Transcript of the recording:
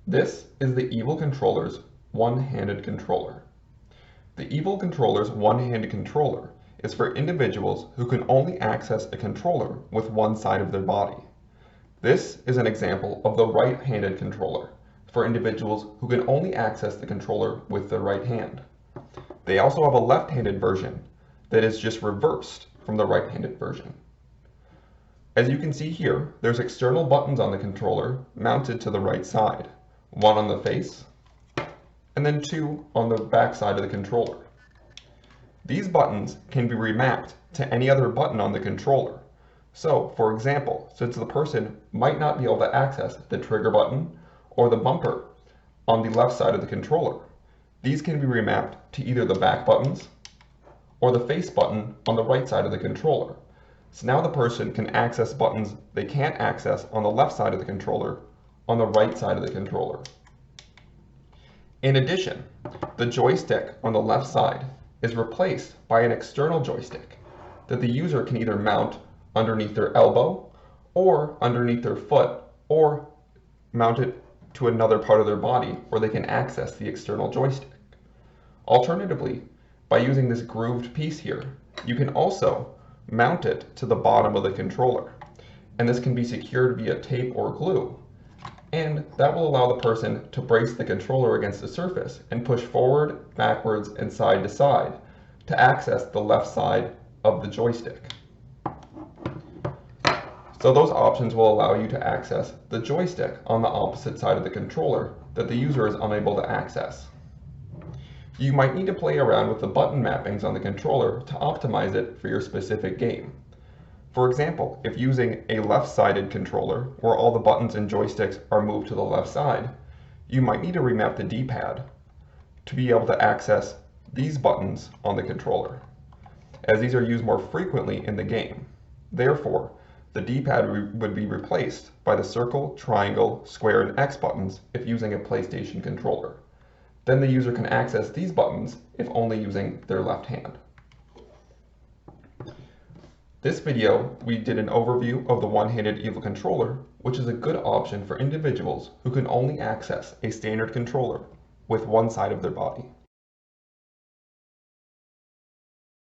This is the Evil Controller's one-handed controller. The Evil Controller's one-handed controller is for individuals who can only access a controller with one side of their body. This is an example of the right-handed controller for individuals who can only access the controller with their right hand. They also have a left-handed version that is just reversed from the right-handed version. As you can see here, there's external buttons on the controller mounted to the right side, one on the face, and then two on the back side of the controller. These buttons can be remapped to any other button on the controller. So, for example, since the person might not be able to access the trigger button or the bumper on the left side of the controller, these can be remapped to either the back buttons or the face button on the right side of the controller. So now the person can access buttons they can't access on the left side of the controller on the right side of the controller. In addition, the joystick on the left side is replaced by an external joystick that the user can either mount underneath their elbow or underneath their foot, or mount it to another part of their body where they can access the external joystick. Alternatively, by using this grooved piece here, you can also mount it to the bottom of the controller, and this can be secured via tape or glue, and that will allow the person to brace the controller against the surface and push forward, backwards, and side to side to access the left side of the joystick. So those options will allow you to access the joystick on the opposite side of the controller that the user is unable to access. You might need to play around with the button mappings on the controller to optimize it for your specific game. For example, if using a left-sided controller where all the buttons and joysticks are moved to the left side, you might need to remap the D-pad to be able to access these buttons on the controller, as these are used more frequently in the game. Therefore, the D-pad would be replaced by the circle, triangle, square, and X buttons if using a PlayStation controller. Then the user can access these buttons if only using their left hand. This video, we did an overview of the one-handed Evil Controller, which is a good option for individuals who can only access a standard controller with one side of their body.